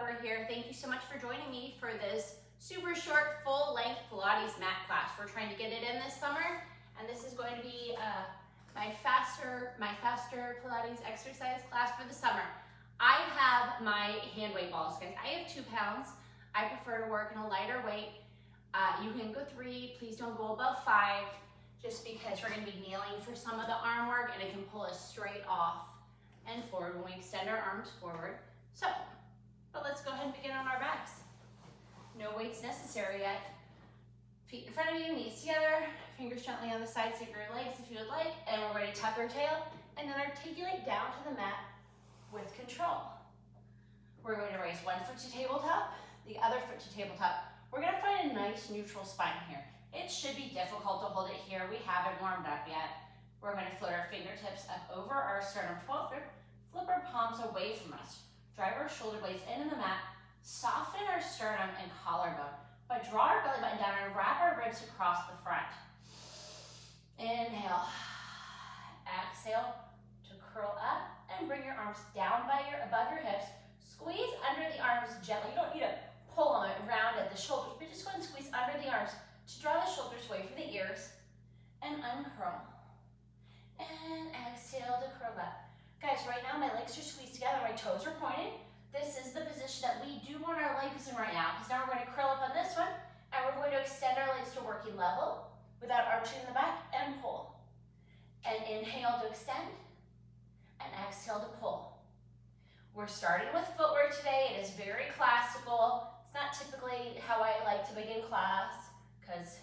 Amber here. Thank you so much for joining me for this super short full length Pilates mat class. We're trying to get it in this summer, and this is going to be my faster Pilates exercise class for the summer. I have my hand weight balls, guys. I have 2 pounds. I prefer to work in a lighter weight. You can go 3, please don't go above 5, just because we're going to be kneeling for some of the arm work and it can pull us straight off and forward when we extend our arms forward. But let's go ahead and begin on our backs. No weights necessary yet. Feet in front of you, knees together, fingers gently on the sides of your legs if you would like, and we're going to tuck our tail and then articulate down to the mat with control. We're going to raise one foot to tabletop, the other foot to tabletop. We're going to find a nice neutral spine here. It should be difficult to hold it here. We haven't warmed up yet. We're going to float our fingertips up over our sternum, flip our palms away from us. Drive our shoulder blades into the mat, soften our sternum and collarbone, but draw our belly button down and wrap our ribs across the front. Inhale, exhale to curl up and bring your arms down above your hips. Squeeze under the arms gently. You don't need to pull them around at the shoulders, but just go and squeeze under the arms to draw the shoulders away from the ears and uncurl. And exhale to curl up. Guys, right now my legs are squeezed together, my toes are pointed. This is the position that we do want our legs in right now, because now we're going to curl up on this one, and we're going to extend our legs to working level without arching in the back, and pull. And inhale to extend, and exhale to pull. We're starting with footwork today. It is very classical. It's not typically how I like to begin class, because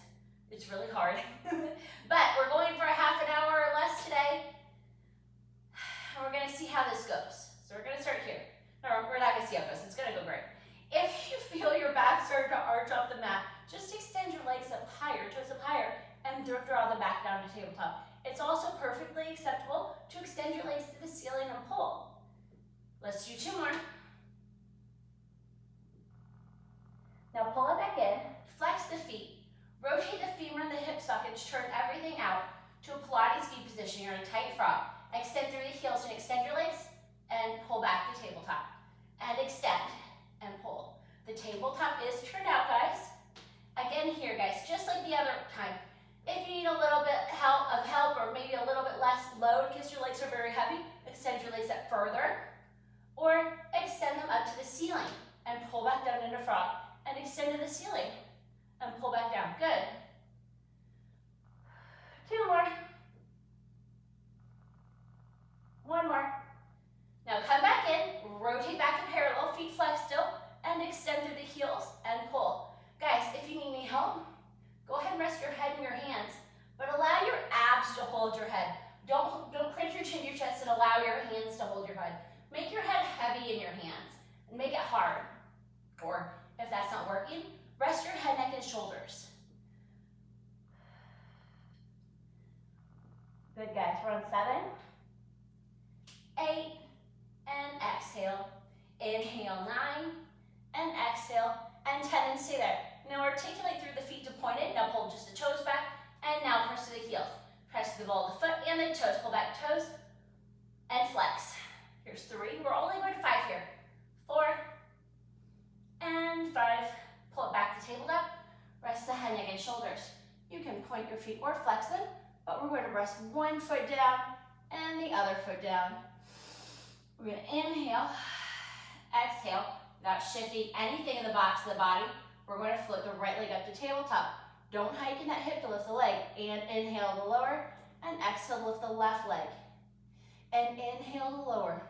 it's really hard. But we're going for a half an hour or less today. And we're going to see how this goes. So we're going to start here. No, we're not going to see how it goes. It's going to go great. If you feel your back start to arch off the mat, just extend your legs up higher, toes up higher, and draw them back down to tabletop. It's also perfectly acceptable to extend your legs to the ceiling and pull. Let's do 2 more. Now pull it back in, flex the feet, rotate the femur and the hip sockets, turn everything out to a Pilates feet position. You're in a tight frog. Extend through the heels and extend your legs and pull back to tabletop. And extend and pull. The tabletop is turned out, guys. Again here, guys, just like the other time. If you need a little bit of help or maybe a little bit less load because your legs are very heavy, extend your legs up further. Or extend them up to the ceiling and pull back down into frog. And extend to the ceiling and pull back down. Good. 2 more. 1 more. Now come back in, rotate back to parallel, feet flex still, and extend through the heels and pull. Guys, if you need any help, go ahead and rest your head in your hands, but allow your abs to hold your head. Don't crunch your chin to your chest and allow your hands to hold your head. Make your head heavy in your hands and make it hard. Or if that's not working, rest your head, neck, and shoulders. Good, guys. We're on 7, 8, and exhale. Inhale, 9, and exhale, and 10, and stay there. Now articulate through the feet to point it. Now pull just the toes back, and now press to the heels. Press to the ball of the foot and the toes. Pull back toes, and flex. Here's 3. We're only going to 5 here. 4, and 5. Pull it back to tabletop. Rest the head, neck, and shoulders. You can point your feet or flex them, but we're going to rest one foot down and the other foot down. We're going to inhale, exhale, without shifting anything in the box of the body. We're going to float the right leg up to tabletop. Don't hike in that hip to lift the leg. And inhale to lower, and exhale to lift the left leg. And inhale to lower.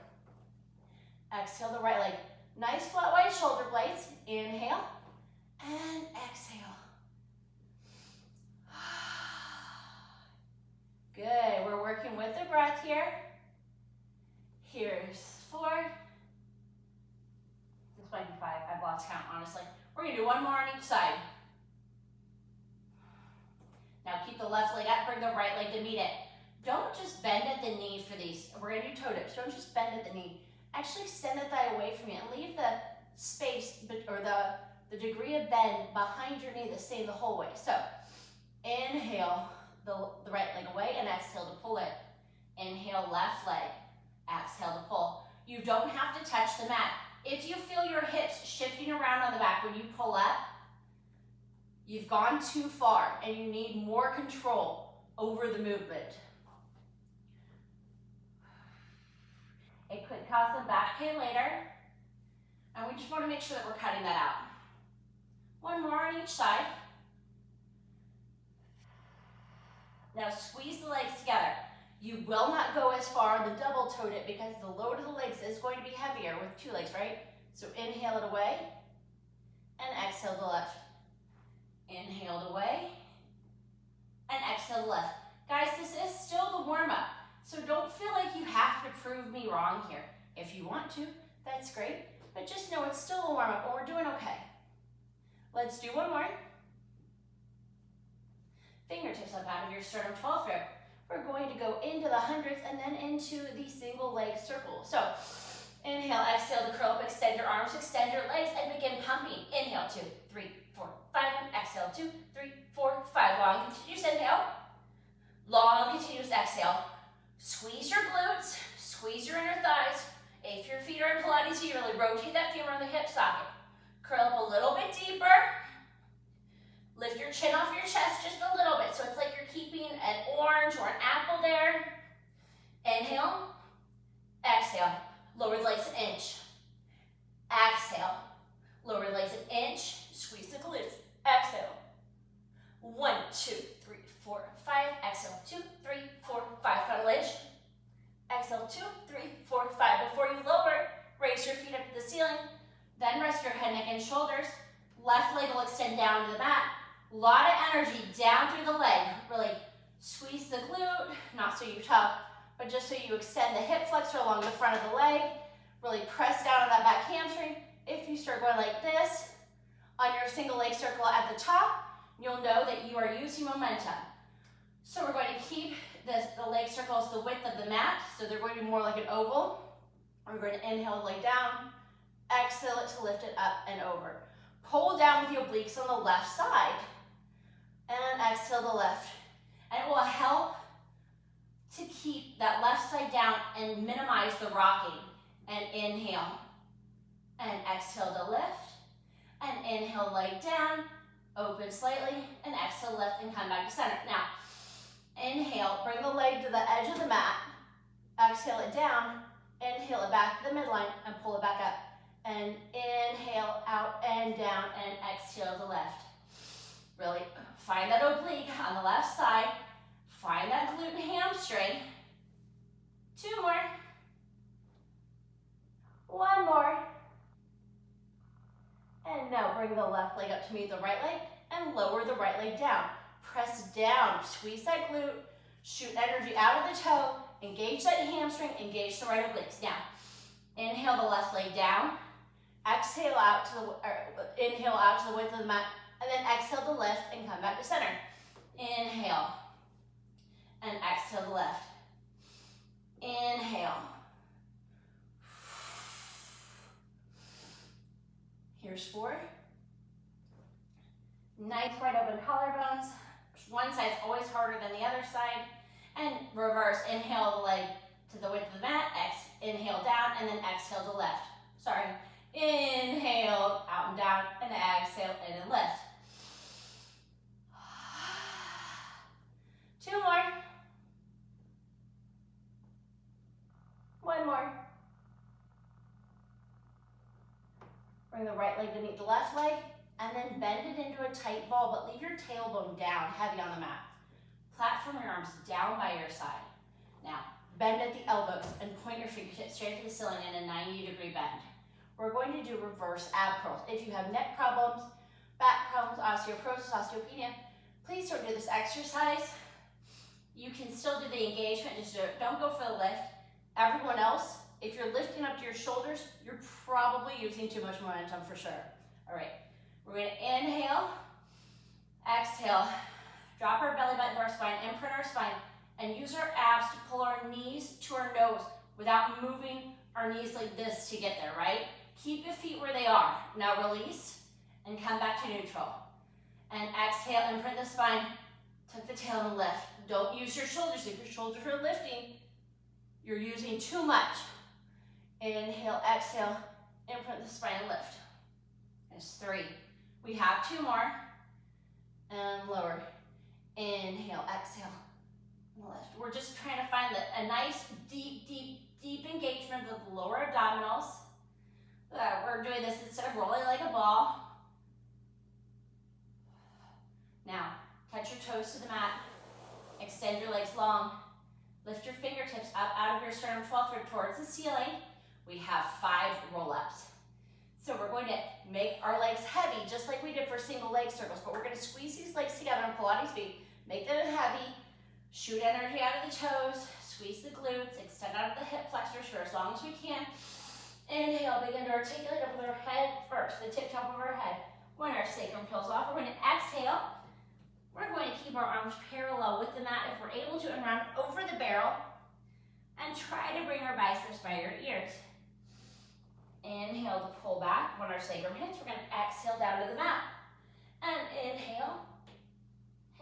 Exhale the right leg. Nice flat wide shoulder blades. Inhale, and exhale. Good, we're working with the breath here. Here's 4. This might be 5, I've lost count, honestly. We're gonna do 1 more on each side. Now keep the left leg up, bring the right leg to meet it. Don't just bend at the knee for these. We're gonna do toe dips, don't just bend at the knee. Actually extend the thigh away from you and leave the space, or the degree of bend behind your knee the same the whole way. So, inhale the right leg away and exhale to pull it. Inhale, left leg. Exhale to pull. You don't have to touch the mat. If you feel your hips shifting around on the back. When you pull up, you've gone too far and you need more control over the movement. It could cause some back pain later, and we just want to make sure that we're cutting that out. One more on each side. Now squeeze the legs together. You will not go as far on the double-toed it because the load of the legs is going to be heavier with two legs, right? So inhale it away and exhale to the left. Inhale it away and exhale to the left. Guys, this is still the warm-up, so don't feel like you have to prove me wrong here. If you want to, that's great, but just know it's still a warm-up and we're doing okay. Let's do one more. Fingertips up out of your sternum 12th rib. We're going to go into the hundreds and then into the single leg circle. So inhale, exhale to curl up, extend your arms, extend your legs, and begin pumping. Inhale, 2, 3, 4, 5, and exhale, 2, 3, 4, 5. Long, continuous inhale. Long, continuous exhale. Squeeze your glutes, squeeze your inner thighs. If your feet are in Pilates, you really rotate that femur on the hip socket. Curl up a little bit deeper. Lift your chin off your chest just a little bit, so it's like you're keeping an orange or an apple there. Inhale, exhale, lower the legs an inch. Exhale, lower the legs an inch, squeeze the glutes. Exhale. 1, 2, 3, 4, 5. Exhale, 2, 3, 4, 5. Final edge. Exhale, 2, 3, 4, 5. Before you lower, raise your feet up to the ceiling. Then rest your head, neck, and shoulders. Left leg will extend down to the mat. A lot of energy down through the leg. Really squeeze the glute, not so you tuck, but just so you extend the hip flexor along the front of the leg. Really press down on that back hamstring. If you start going like this, on your single leg circle at the top, you'll know that you are using momentum. So we're going to keep the leg circles the width of the mat, so they're going to be more like an oval. We're going to inhale, lay down, exhale it to lift it up and over. Pull down with the obliques on the left side, and exhale the left. And it will help to keep that left side down and minimize the rocking. And inhale, and exhale to lift, and inhale, lay down, open slightly, and exhale, lift, and come back to center. Now, inhale, bring the leg to the edge of the mat, exhale it down, inhale it back to the midline, and pull it back up. And inhale, out and down, and exhale to left. Really find that oblique on the left side. Find that glute and hamstring. 2 more. 1 more. And now bring the left leg up to meet the right leg and lower the right leg down. Press down, squeeze that glute, shoot energy out of the toe, engage that hamstring, engage the right obliques. Now, inhale the left leg down. Exhale out to the, inhale out to the width of the mat, and then exhale to lift and come back to center. Inhale, and exhale to left. Inhale. Here's 4. Nice wide open collarbones. One side's always harder than the other side. And reverse, inhale the leg to the width of the mat, inhale down, and then exhale to left. Sorry. Inhale, out and down, and exhale, in and lift. 2 more. 1 more. Bring the right leg to meet the left leg, and then bend it into a tight ball, but leave your tailbone down, heavy on the mat. Platform your arms down by your side. Now, bend at the elbows and point your fingertips straight to the ceiling in a 90-degree bend. We're going to do reverse ab curls. If you have neck problems, back problems, osteoporosis, osteopenia, please don't do this exercise. You can still do the engagement, just don't go for the lift. Everyone else, if you're lifting up to your shoulders, you're probably using too much momentum for sure. All right, we're going to inhale, exhale, drop our belly button to our spine, imprint our spine, and use our abs to pull our knees to our nose without moving our knees like this to get there, right? Keep your feet where they are. Now release and come back to neutral. And exhale, imprint the spine, tuck the tail and lift. Don't use your shoulders. If your shoulders are lifting, you're using too much. Inhale, exhale, imprint the spine and lift. There's 3. We have 2 more. And lower. Inhale, exhale. Lift. We're just trying to find a nice, deep engagement of the lower abdominals. We're doing this instead of rolling like a ball. Now, touch your toes to the mat. Extend your legs long. Lift your fingertips up out of your sternum 12 towards the ceiling. We have 5 roll-ups. So we're going to make our legs heavy, just like we did for single leg circles, but we're going to squeeze these legs together on Pilates feet. Make them heavy. Shoot energy out of the toes. Squeeze the glutes. Extend out of the hip flexors for as long as we can. Inhale, begin to articulate up with our head first, the tip top of our head. When our sacrum peels off, we're going to exhale. We're going to keep our arms parallel with the mat if we're able to, and round over the barrel. And try to bring our biceps by your ears. Inhale to pull back. When our sacrum hits, we're going to exhale down to the mat. And inhale.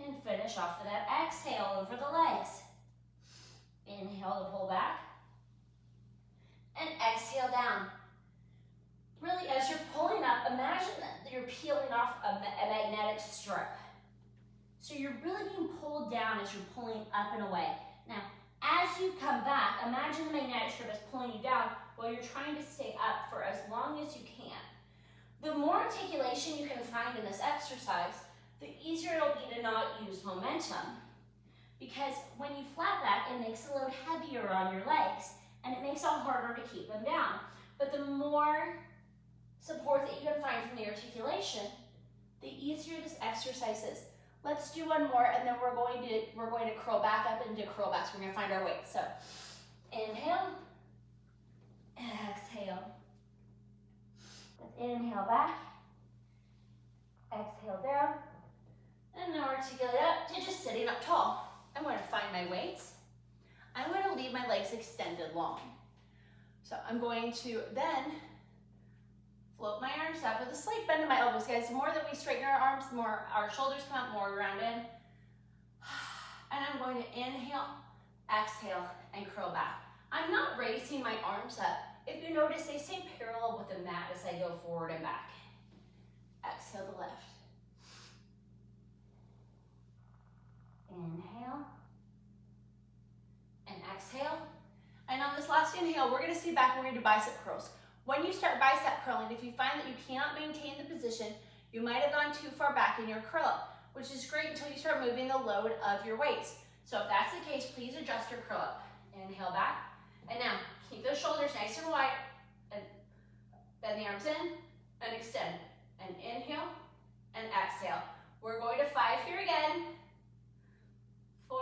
And finish off with that exhale over the legs. Inhale to pull back. And exhale down. Really, as you're pulling up, imagine that you're peeling off a magnetic strip. So you're really being pulled down as you're pulling up and away. Now, as you come back, imagine the magnetic strip is pulling you down while you're trying to stay up for as long as you can. The more articulation you can find in this exercise, the easier it'll be to not use momentum. Because when you flat back, it makes the load heavier on your legs, and it makes it harder to keep them down. But the more support that you can find from the articulation, the easier this exercise is. Let's do one more, and then we're going to curl back up into curl backs. We're going to find our weight. So inhale and exhale. Let's inhale back, exhale down, and now articulate up to just sitting up tall. I'm going to find my weights. I'm going to leave my legs extended long. So I'm going to then float my arms up with a slight bend in my elbows, guys. The more that we straighten our arms, the more our shoulders come up, more we round in. And I'm going to inhale, exhale, and curl back. I'm not raising my arms up. If you notice, they stay parallel with the mat as I go forward and back. Exhale to lift. Inhale. And exhale. And on this last inhale, we're going to sit back and we're going to do bicep curls. When you start bicep curling, if you find that you cannot maintain the position, you might have gone too far back in your curl up, which is great until you start moving the load of your weights. So if that's the case, please adjust your curl up. Inhale back. And now, keep those shoulders nice and wide. And bend the arms in and extend. And inhale and exhale. We're going to 5 here again. 4.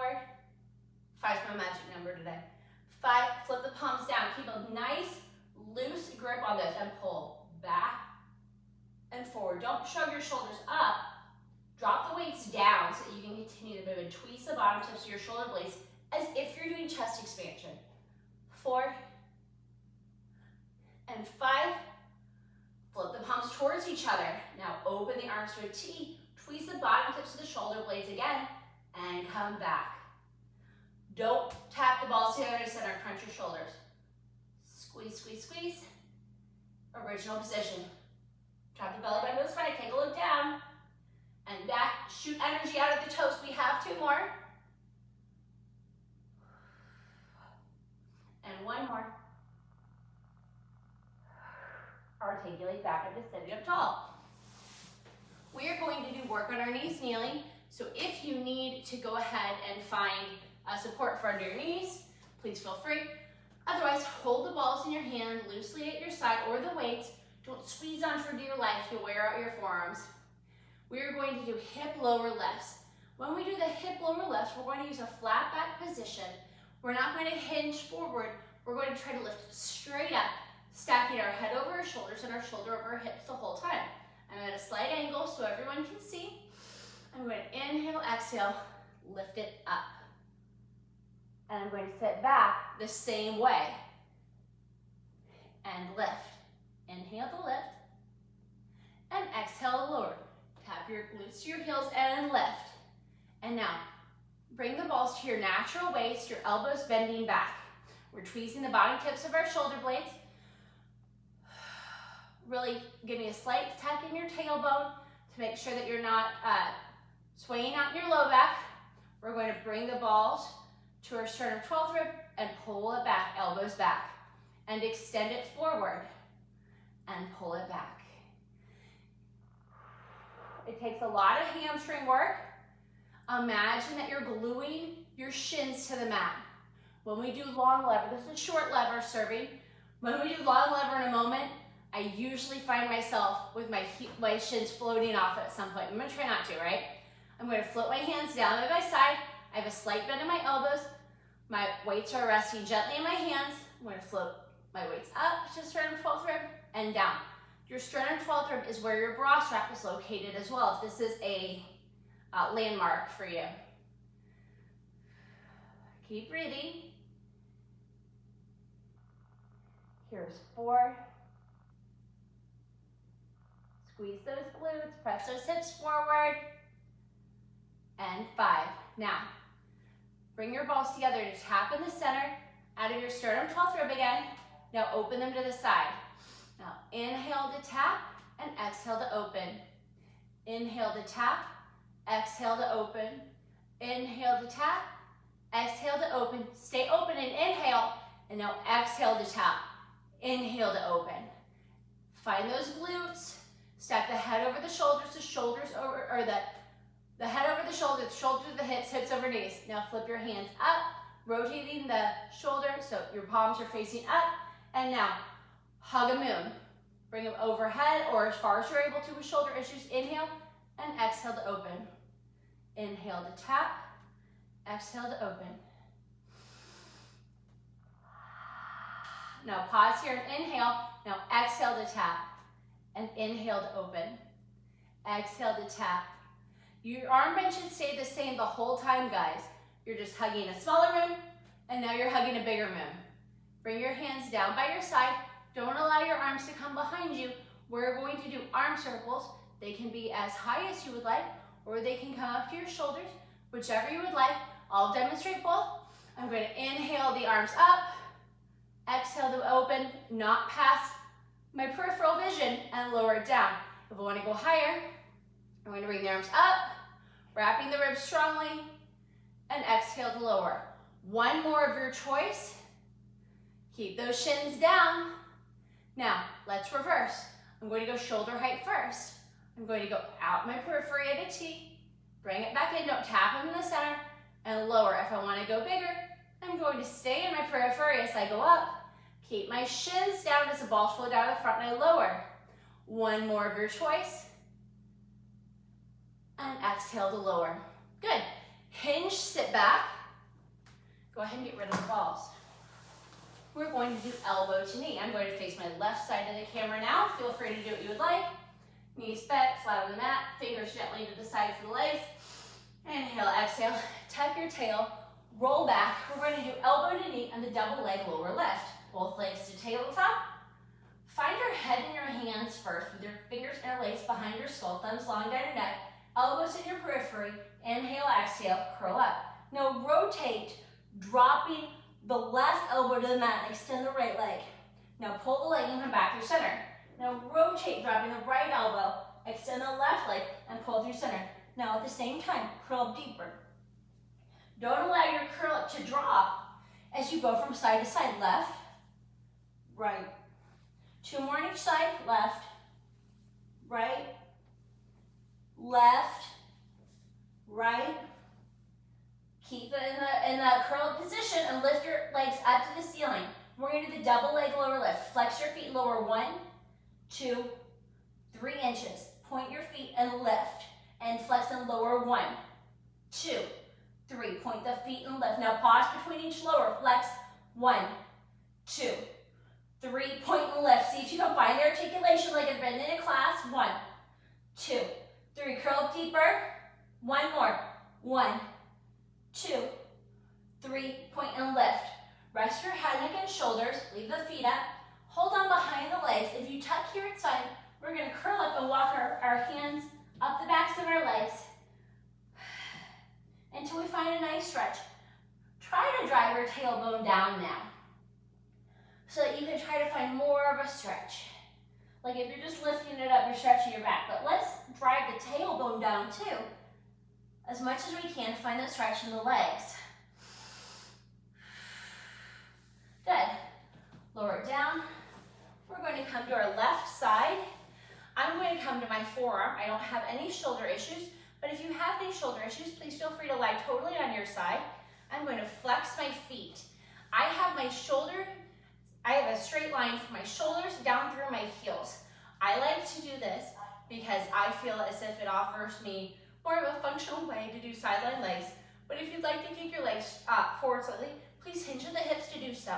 5 is my magic number today. 5, flip the palms down. Keep a nice, loose grip on this and pull back and forward. Don't shrug your shoulders up. Drop the weights down so that you can continue to move and tweeze the bottom tips of your shoulder blades as if you're doing chest expansion. 4 and 5. Flip the palms towards each other. Now open the arms to a T. Tweeze the bottom tips of the shoulder blades again and come back. Don't tap the balls together to center. Crunch your shoulders. Squeeze, squeeze, squeeze. Original position. Drop the belly button to the side. Take a look down. And back. Shoot energy out of the toes. We have 2 more. And 1 more. Articulate back up to sitting up tall. We are going to do work on our knees kneeling. So if you need to go ahead and find support for under your knees, please feel free. Otherwise, hold the balls in your hand loosely at your side or the weights. Don't squeeze on for dear life. You'll wear out your forearms. We are going to do hip lower lifts. When we do the hip lower lifts, we're going to use a flat back position. We're not going to hinge forward. We're going to try to lift straight up, stacking our head over our shoulders and our shoulder over our hips the whole time. I'm at a slight angle so everyone can see. I'm going to inhale, exhale, lift it up. And I'm going to sit back the same way. And lift. Inhale to lift. And exhale to lower. Tap your glutes to your heels and lift. And now, bring the balls to your natural waist, your elbows bending back. We're tweezing the bottom tips of our shoulder blades. really giving a slight tuck in your tailbone to make sure that you're not swaying out in your low back. We're going to bring the balls to our sternum 12th rib and pull it back, elbows back. And extend it forward and pull it back. It takes a lot of hamstring work. Imagine that you're gluing your shins to the mat. When we do long lever, this is short lever serving. When we do long lever in a moment, I usually find myself with my shins floating off at some point. I'm gonna try not to, right? I'm gonna float my hands down by my side. I have a slight bend in my elbows. My weights are resting gently in my hands. I'm gonna float my weights up to sternum 12th rib and down. Your sternum 12th rib is where your bra strap is located as well, if this is a landmark for you. Keep breathing. Here's 4. Squeeze those glutes, press those hips forward. And 5. Now, bring your balls together to tap in the center, out of your sternum 12th rib again. Now open them to the side. Now inhale to tap and exhale to open. Inhale to tap, exhale to open. Inhale to tap, exhale to open. Stay open and inhale, and now exhale to tap. Inhale to open. Find those glutes. Stack the head over the shoulders over, or the head over the shoulders to the hips, hips over knees. Now flip your hands up, rotating the shoulders so your palms are facing up. And now, hug a moon. Bring them overhead or as far as you're able to with shoulder issues. Inhale and exhale to open. Inhale to tap, exhale to open. Now pause here and inhale. Now exhale to tap and inhale to open. Exhale to tap. Your arm bend should stay the same the whole time, guys. You're just hugging a smaller moon and now you're hugging a bigger moon. Bring your hands down by your side. Don't allow your arms to come behind you. We're going to do arm circles. They can be as high as you would like, or they can come up to your shoulders, whichever you would like. I'll demonstrate both. I'm going to inhale the arms up, exhale to open, not past my peripheral vision, and lower it down. If I want to go higher, I'm going to bring the arms up, wrapping the ribs strongly, and exhale to lower. One more of your choice. Keep those shins down. Now, let's reverse. I'm going to go shoulder height first. I'm going to go out my periphery at a T, bring it back in, don't tap them in the center, and lower. If I want to go bigger, I'm going to stay in my periphery as I go up. Keep my shins down as the balls flow down the front and I lower. One more of your choice. And exhale to lower. Good. Hinge, sit back. Go ahead and get rid of the balls. We're going to do elbow to knee. I'm going to face my left side of the camera now. Feel free to do what you would like. Knees bent, flat on the mat, fingers gently to the sides of the legs. Inhale, exhale, tuck your tail, roll back. We're going to do elbow to knee and the double leg lower lift. Both legs to tabletop. Find your head in your hands first with your fingers interlaced behind your skull, thumbs long down your neck, elbows in your periphery. Inhale, exhale, curl up. Now rotate, dropping the left elbow to the mat and extend the right leg. Now pull the leg and come back through center. Now rotate, dropping the right elbow, extend the left leg and pull through center. Now at the same time, curl up deeper. Don't allow your curl up to drop as you go from side to side. Left, right. 2 more on each side. Left, right, left, right. Keep it in that curled position and lift your legs up to the ceiling. We're going to do the double leg lower lift. Flex your feet, lower 1, 2, 3 inches. Point your feet and lift. And flex and lower 1, 2, 3. Point the feet and lift. Now pause between each lower. Flex 1, 2, 3. Point and lift. See if you can find the articulation like I've been in a class. 1, 2, 3. Curl up deeper. 1 more. 1, 2, 3. Point and lift. Rest your head, neck, and shoulders. Leave the feet up. Hold on behind the legs. If you tuck here inside, we're going to curl up and walk our hands up the backs of our legs until we find a nice stretch. Try to drive your tailbone down now so that you can try to find more of a stretch. Like if you're just lifting it up, you're stretching your back. But let's drive the tailbone down too, as much as we can to find that stretch in the legs. Good. Lower it down. We're going to come to our left side. I'm going to come to my forearm. I don't have any shoulder issues, but if you have any shoulder issues, please feel free to lie totally on your side. I'm going to flex my feet. I have a straight line from my shoulders down through my heels. I like to do this because I feel as if it offers me more of a functional way to do sideline legs. But if you'd like to kick your legs forward slightly, please hinge at the hips to do so.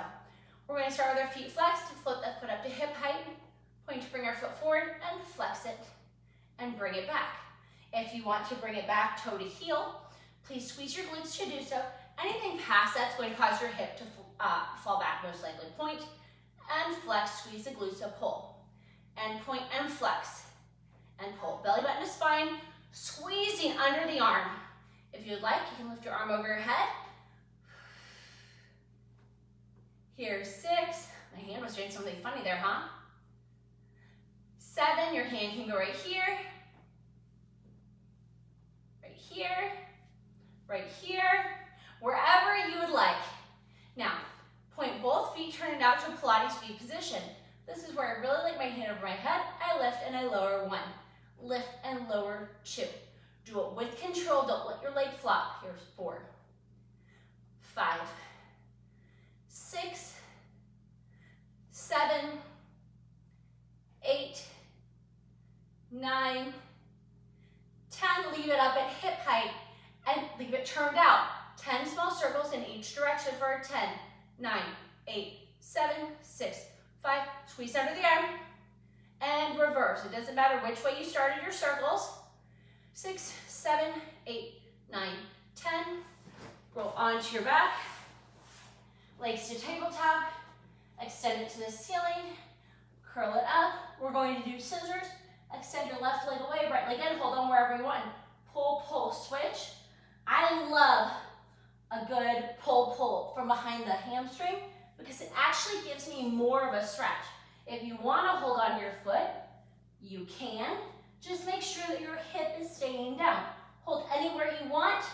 We're going to start with our feet flexed to float that foot up to hip height. Point to bring our foot forward and flex it and bring it back. If you want to bring it back toe to heel, please squeeze your glutes to do so. Anything past that's going to cause your hip to fall back, most likely. Point and flex, squeeze the glutes to pull. And point and flex and pull. Belly button to spine, squeezing under the arm. If you'd like, you can lift your arm over your head. Here's 6. My hand was doing something funny there, huh? 7, your hand can go right here, right here, right here, wherever you would like. Now, point both feet, turn it out to a Pilates feet position. This is where I really like my hand over my head. I lift and I lower 1. Lift and lower 2. Do it with control. Don't let your leg flop. Here's 4, 5, 6, 7, 8, 9, 10. Leave it up at hip height and leave it turned out. 10 small circles in each direction for 10, 9, 8, 7, 6, 5. Squeeze under the arm and reverse. It doesn't matter which way you started your circles. 6, 7, 8, 9, 10. Roll onto your back. Legs to tabletop. Extend it to the ceiling. Curl it up. We're going to do scissors. Extend your left leg away, right leg in. Hold on wherever you want. Pull, pull, switch. I love a good pull, pull from behind the hamstring because it actually gives me more of a stretch. If you want to hold on your foot, you can. Just make sure that your hip is staying down. Hold anywhere you want,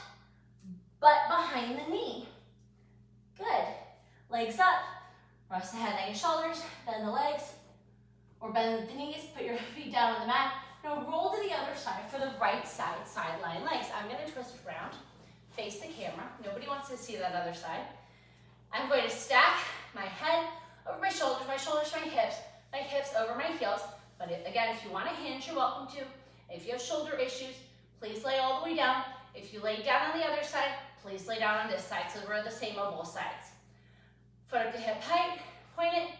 but behind the knee. Good. Legs up. Rest the head, neck, and shoulders. Bend the legs. Or bend the knees. Put your feet down on the mat. Now roll to the other side for the right side, sideline legs. I'm going to twist around. Face the camera. Nobody wants to see that other side. I'm going to stack my head over my shoulders, my hips over my heels. But again, if you want to hinge, you're welcome to. If you have shoulder issues, please lay all the way down. If you lay down on the other side, please lay down on this side so we're the same on both sides. Foot up to hip height, point it,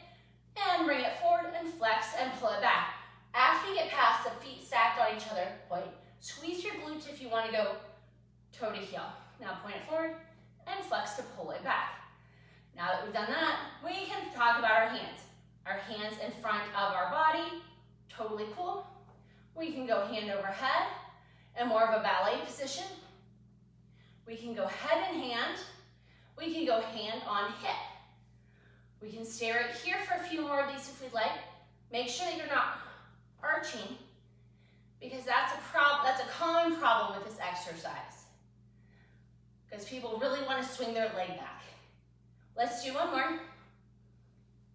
and bring it forward and flex and pull it back. After you get past the feet stacked on each other, point. Squeeze your glutes if you want to go toe to heel. Now point it forward and flex to pull it back. Now that we've done that, we can talk about our hands. Our hands in front of our body, totally cool. We can go hand over head in more of a ballet position. We can go head in hand. We can go hand on hip. We can stay right here for a few more of these if we'd like. Make sure that you're not arching because that's a common problem with this exercise. Because people really want to swing their leg back. Let's do one more.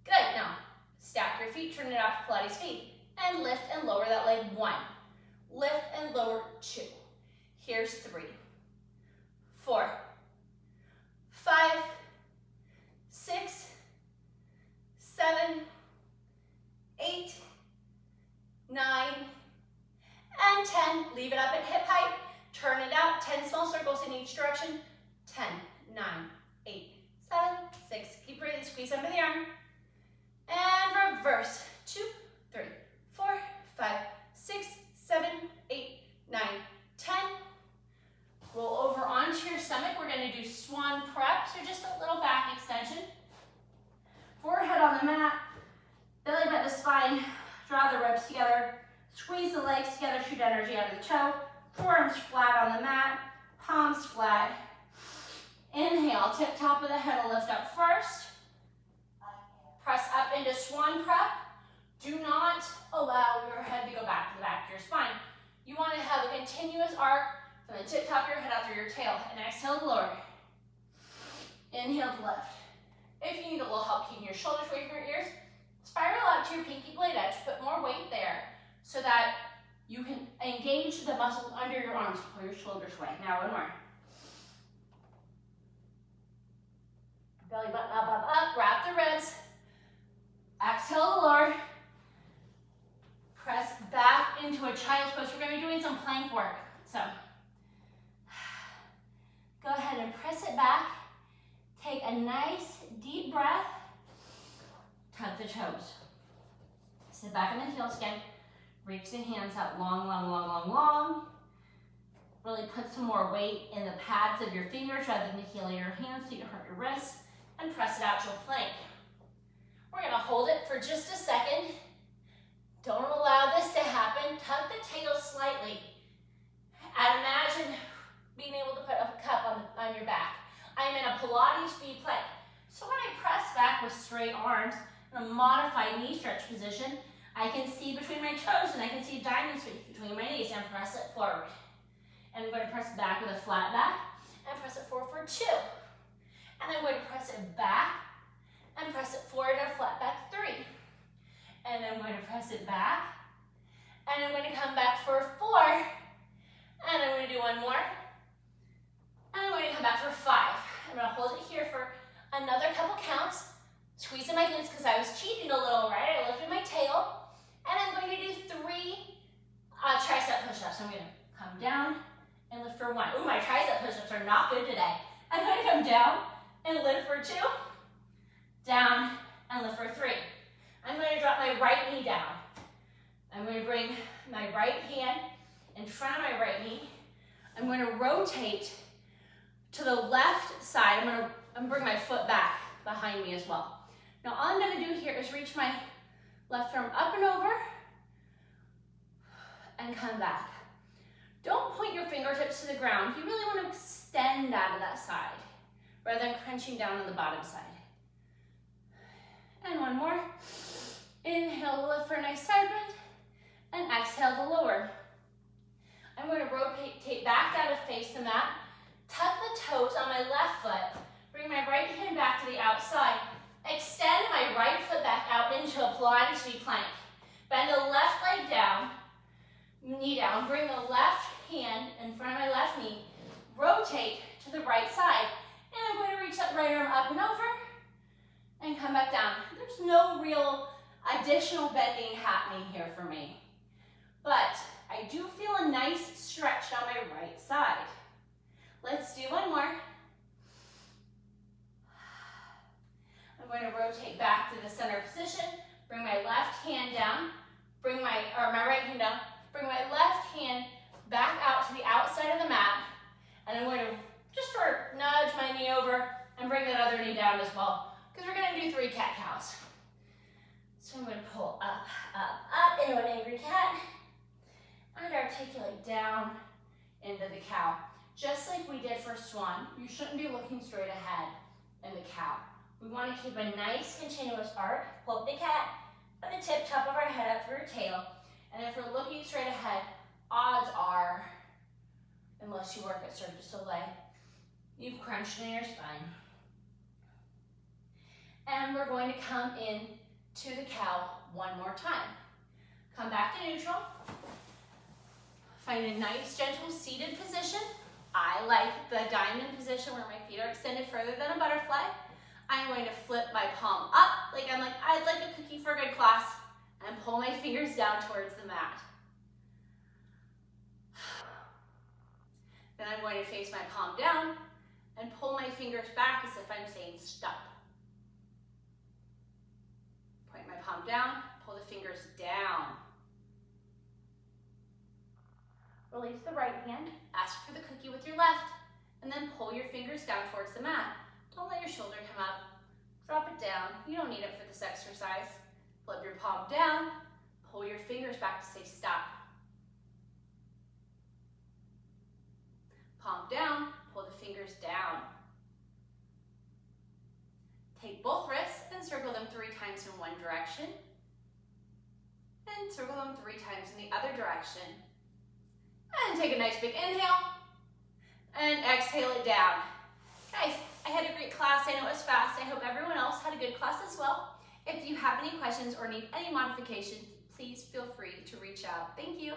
Good. Now, stack your feet, turn it out to Pilates feet, and lift and lower that leg 1. Lift and lower 2. Here's 3, 4, 5, 6, 7, 8, 9, and 10. Leave it up at hip height. Turn it out. 10 small circles in each direction. 10, 9, 8, 7, 6. Keep breathing. Squeeze under the arm. And reverse. 2, 3, 4, 5, 6, 7, 8, 9, 10. Roll over onto your stomach. We're going to do swan prep. So just a little back extension. Forehead on the mat. Belly button to spine. Draw the ribs together. Squeeze the legs together. Shoot energy out of the toe. Forearms flat on the mat. Palms flat. Inhale. Tip top of the head will lift up first. Press up into swan prep. Do not allow your head to go back to the back of your spine. You want to have a continuous arc from the tip top of your head out through your tail. And exhale to lower. Inhale to lift. If you need a little help keeping your shoulders away from your ears, spiral out to your pinky blade edge. Put more weight there so that you can engage the muscles under your arms. Pull your shoulders away. Now one more. Belly button up, up, up. Wrap the ribs. Exhale to lower. Press back into a child's pose. We're going to be doing some plank work. So go ahead and press it back. Take a nice deep breath. Tuck the toes. Sit back on the heels again. Reach the hands out long, long, long, long, long. Really put some more weight in the pads of your fingers rather than the heel of your hands so you don't hurt your wrists. And press it out to a plank. We're going to hold it for just a second. Don't allow this to happen. Tuck the tail slightly. And imagine being able to put a cup on your back. I'm in a Pilates V plank. So when I press back with straight arms in a modified knee stretch position, I can see between my toes and I can see diamond space between my knees and press it forward. And I'm going to press back with a flat back and press it forward for 2. And I'm going to press it back and press it forward and a flat back 3. And I'm going to press it back and I'm going to come back for 4. And I'm going to do one more. And I'm going to come back for 5. I'm going to hold it here for another couple counts. Squeezing my glutes because I was cheating a little, right? I lifted my tail. And I'm going to do 3 tricep push-ups. I'm going to come down and lift for 1. Ooh, my tricep push-ups are not good today. I'm going to come down and lift for 2. Down and lift for 3. I'm going to drop my right knee down. I'm going to bring my right hand in front of my right knee. I'm going to rotate to the left side. I'm going to bring my foot back behind me as well. Now all I'm going to do here is reach my left arm up and over and come back. Don't point your fingertips to the ground. You really want to extend out of that side rather than crunching down on the bottom side. And one more. Inhale to lift for a nice side bend. And exhale to lower. I'm going to rotate back down to face the mat. Tuck the toes on my left foot. Bring my right hand back to the outside. Extend my right foot back out into a Pilates V plank. Bend the left leg down. Knee down. Bring the left hand in front of my left knee. Rotate to the right side. And I'm going to reach that right arm up and over. And come back down. There's no real additional bending happening here for me. But I do feel a nice stretch on my right side. Let's do one more. I'm going to rotate back to the center position. Bring my left hand down. Bring my right hand down. Bring my left hand back out to the outside of the mat. And I'm going to just sort of nudge my knee over and bring that other knee down as well. Because we're going to do 3 cat-cows. So I'm going to pull up, up, up into an angry cat. And articulate down into the cow. Just like we did for swan, you shouldn't be looking straight ahead in the cow. We want to keep a nice continuous arc. Pull up the cat, and the tip top of our head up through our tail. And if we're looking straight ahead, odds are, unless you work at Cirque du Soleil, you've crunched in your spine. And we're going to come in to the cow one more time. Come back to neutral. Find a nice, gentle seated position. I like the diamond position where my feet are extended further than a butterfly. I'm going to flip my palm up like I'd like a cookie for a good class and pull my fingers down towards the mat. Then I'm going to face my palm down and pull my fingers back as if I'm saying stop. Point my palm down, pull the fingers down. Release the right hand, ask for the cookie with your left, and then pull your fingers down towards the mat. Don't let your shoulder come up. Drop it down. You don't need it for this exercise. Flip your palm down, pull your fingers back to say stop. Palm down, pull the fingers down. Take both wrists and circle them 3 times in one direction. And circle them 3 times in the other direction. And take a nice big inhale. And exhale it down. Guys, I had a great class. I know it was fast. I hope everyone else had a good class as well. If you have any questions or need any modifications, please feel free to reach out. Thank you.